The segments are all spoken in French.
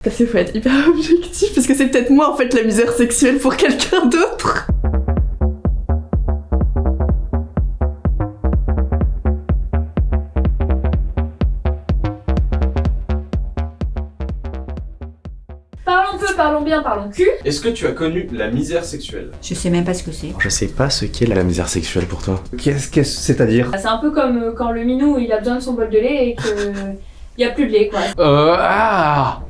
Parce qu'il faut être hyper objectif, parce que c'est peut-être moi en fait la misère sexuelle pour quelqu'un d'autre. Parlons peu, parlons bien, parlons cul. Est-ce que tu as connu la misère sexuelle? Je sais même pas ce que c'est. Je sais pas ce qu'est la misère sexuelle pour toi. C'est-à-dire? C'est un peu comme quand le minou il a besoin de son bol de lait et que y a plus de lait quoi.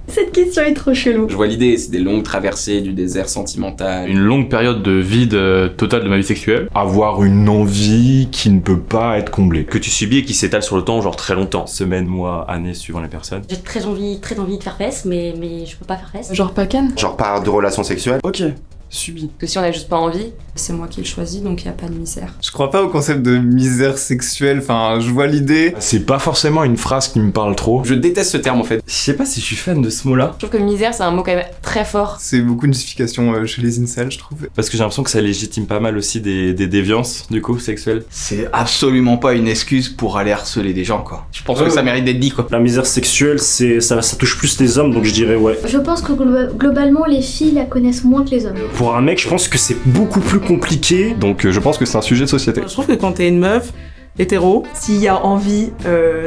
Cette question est trop chelou. Je vois l'idée, c'est des longues traversées du désert sentimental. Une longue période de vide total de ma vie sexuelle. Avoir une envie qui ne peut pas être comblée. Que tu subis et qui s'étale sur le temps, genre très longtemps. Semaines, mois, années, suivant les personnes. J'ai très envie de faire fesse, mais je peux pas faire fesse. Genre pas can. Genre pas de relation sexuelle. Ok, subi. Que si on a juste pas envie, c'est moi qui le choisis, donc y a pas de misère. Je crois pas au concept de misère sexuelle, enfin je vois l'idée. C'est pas forcément une phrase qui me parle trop. Je déteste ce terme en fait. Je sais pas si je suis fan de ce mot-là. Je trouve que misère, c'est un mot quand même très fort. C'est beaucoup une justification chez les incels, je trouve. Parce que j'ai l'impression que ça légitime pas mal aussi des déviances, du coup, sexuelles. C'est absolument pas une excuse pour aller harceler des gens, quoi. Je pense que ça mérite d'être dit, quoi. La misère sexuelle, ça touche plus les hommes, donc je dirais ouais. Je pense que globalement, les filles la connaissent moins que les hommes. Pour un mec, je pense que c'est beaucoup plus compliqué. Donc je pense que c'est un sujet de société. Je trouve que quand t'es une meuf hétéro, s'il y a envie,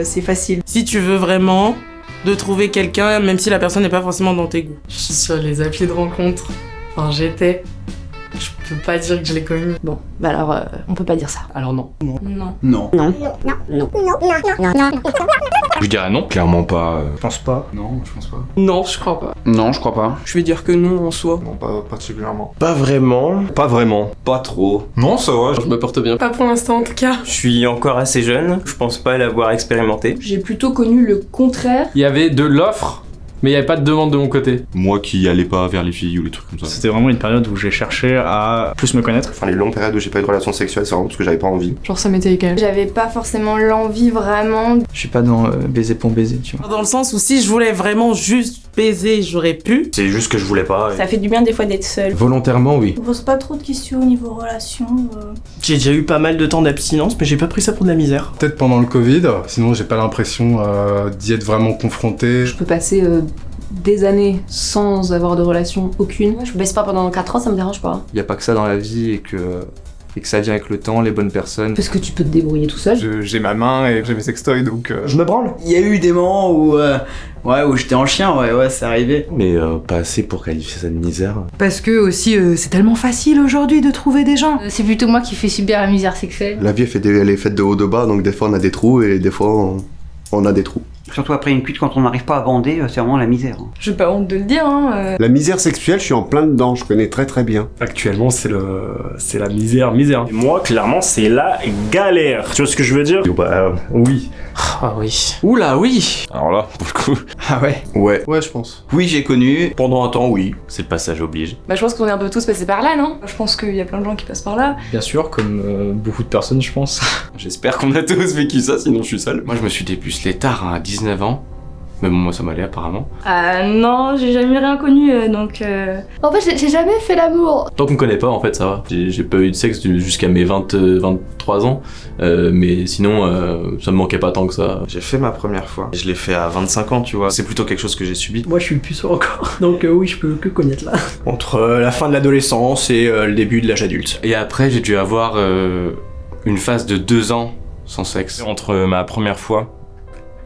c'est facile. Si tu veux vraiment de trouver quelqu'un, même si la personne n'est pas forcément dans tes goûts. Je suis sur les applis de rencontre. Enfin, j'étais. Je peux pas dire que je l'ai connu. Bon, bah alors, on peut pas dire ça. Alors non. Non. Je dirais non. Clairement pas. Je pense pas. Non, je pense pas. Non, je crois pas. Non, je crois pas. Je vais dire que non en soi. Non, pas particulièrement. Pas vraiment. Pas vraiment. Pas trop. Non, ça va. Je me porte bien. Pas pour l'instant en tout cas. Je suis encore assez jeune, je pense pas l'avoir expérimenté. J'ai plutôt connu le contraire. Il y avait de l'offre, mais il y avait pas de demande de mon côté. Moi qui allais pas vers les filles ou les trucs comme ça. C'était vraiment une période où j'ai cherché à plus me connaître. Enfin, les longues périodes où j'ai pas eu de relation sexuelle, c'est vraiment parce que j'avais pas envie. Genre ça m'était égal. J'avais pas forcément l'envie vraiment. Je suis pas dans baiser pour baiser, tu vois. Dans le sens où si je voulais vraiment juste baiser, j'aurais pu. C'est juste que je voulais pas. Ça fait du bien des fois d'être seule. Volontairement, oui. On pose pas trop de questions au niveau relation. J'ai déjà eu pas mal de temps d'abstinence, mais j'ai pas pris ça pour de la misère. Peut-être pendant le Covid, sinon j'ai pas l'impression d'y être vraiment confronté. Je peux passer des années sans avoir de relation aucune. Moi, je baisse pas pendant 4 ans, ça me dérange pas. Y a pas que ça dans la vie et que ça vient avec le temps, les bonnes personnes. Parce que tu peux te débrouiller tout seul. J'ai ma main et j'ai mes sextoys, donc... Je me branle. Il y a eu des moments où j'étais en chien, c'est arrivé. Mais pas assez pour qualifier ça de misère. Parce que aussi, c'est tellement facile aujourd'hui de trouver des gens. C'est plutôt moi qui fais subir la misère sexuelle. La vie elle est faite de haut de bas, donc des fois on a des trous et des fois on a des trous. Surtout après une cuite, quand on n'arrive pas à bander, c'est vraiment la misère. J'ai pas honte de le dire, hein. La misère sexuelle, je suis en plein dedans, je connais très très bien. Actuellement, c'est la misère. Et moi, clairement, c'est la galère. Tu vois ce que je veux dire? Bah oui. Ah oui. Oula, oui. Alors là, pour le coup. Ah ouais? Ouais. Ouais, je pense. Oui, j'ai connu. Pendant un temps, oui. C'est le passage oblige. Bah je pense qu'on est un peu tous passés par là, non? Je pense qu'il y a plein de gens qui passent par là. Bien sûr, comme beaucoup de personnes, je pense. J'espère qu'on a tous vécu ça, sinon je suis seul. Moi, je me suis dépucelé tard, à 19 ans. Mais bon, moi, ça m'allait apparemment. Non, j'ai jamais rien connu donc. En fait, j'ai jamais fait l'amour. Tant qu'on me connaît pas, en fait, ça va. J'ai pas eu de sexe jusqu'à mes 23 ans. Mais sinon, ça me manquait pas tant que ça. J'ai fait ma première fois. Je l'ai fait à 25 ans, tu vois. C'est plutôt quelque chose que j'ai subi. Moi, je suis puceau encore. Donc oui, je peux que connaître là. Entre la fin de l'adolescence et le début de l'âge adulte. Et après, j'ai dû avoir une phase de 2 ans sans sexe. Entre ma première fois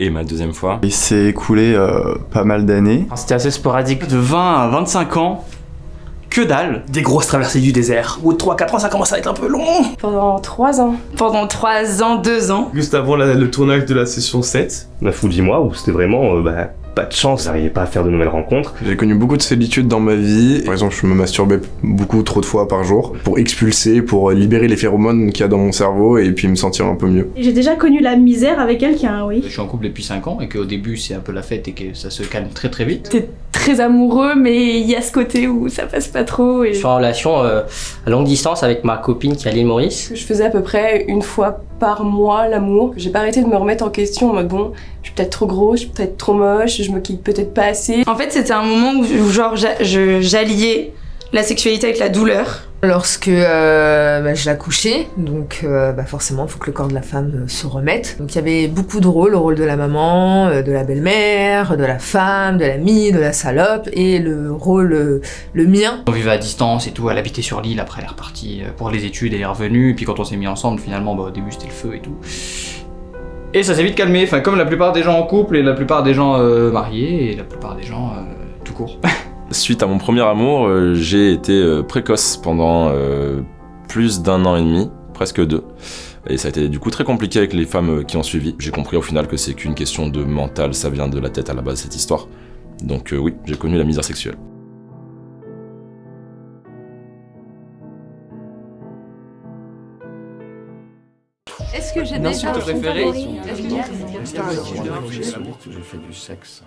et ma deuxième fois. Il s'est écoulé pas mal d'années. C'était assez sporadique. De 20 à 25 ans, que dalle. Des grosses traversées du désert. Au bout de 3-4 ans, ça commence à être un peu long. Pendant 3 ans. Pendant 3 ans, 2 ans. Juste avant le tournage de la session 7. 9 ou 10 mois où c'était vraiment pas de chance, j'arrivais pas à faire de nouvelles rencontres. J'ai connu beaucoup de solitude dans ma vie. Par exemple, je me masturbais beaucoup trop de fois par jour pour expulser, pour libérer les phéromones qu'il y a dans mon cerveau et puis me sentir un peu mieux. J'ai déjà connu la misère avec quelqu'un, oui. Je suis en couple depuis 5 ans et qu'au début c'est un peu la fête et que ça se calme très très vite. T'es très amoureux, mais il y a ce côté où ça passe pas trop. Et... Je suis en relation à longue distance avec ma copine qui est à l'île Maurice. Je faisais à peu près une fois par mois l'amour. J'ai pas arrêté de me remettre en question en mode bon, je suis peut-être trop grosse, je suis peut-être trop moche, je me quitte peut-être pas assez. En fait, c'était un moment où genre j'alliais la sexualité avec la douleur. Lorsque je l'accouchais, donc forcément il faut que le corps de la femme se remette. Donc il y avait beaucoup de rôles, le rôle de la maman, de la belle-mère, de la femme, de l'amie, de la salope, et le rôle, le mien. On vivait à distance et tout, elle habitait sur l'île, après elle est repartie pour les études, elle est revenue, et puis quand on s'est mis ensemble finalement, au début c'était le feu et tout. Et ça s'est vite calmé, enfin comme la plupart des gens en couple et la plupart des gens mariés et la plupart des gens tout court. Suite à mon premier amour, j'ai été précoce pendant plus d'1 an et demi, presque 2. Et ça a été du coup très compliqué avec les femmes qui ont suivi. J'ai compris au final que c'est qu'une question de mental, ça vient de la tête à la base cette histoire. Donc oui, j'ai connu la misère sexuelle. Est-ce que j'ai déjà... préférée? J'ai fait du sexe.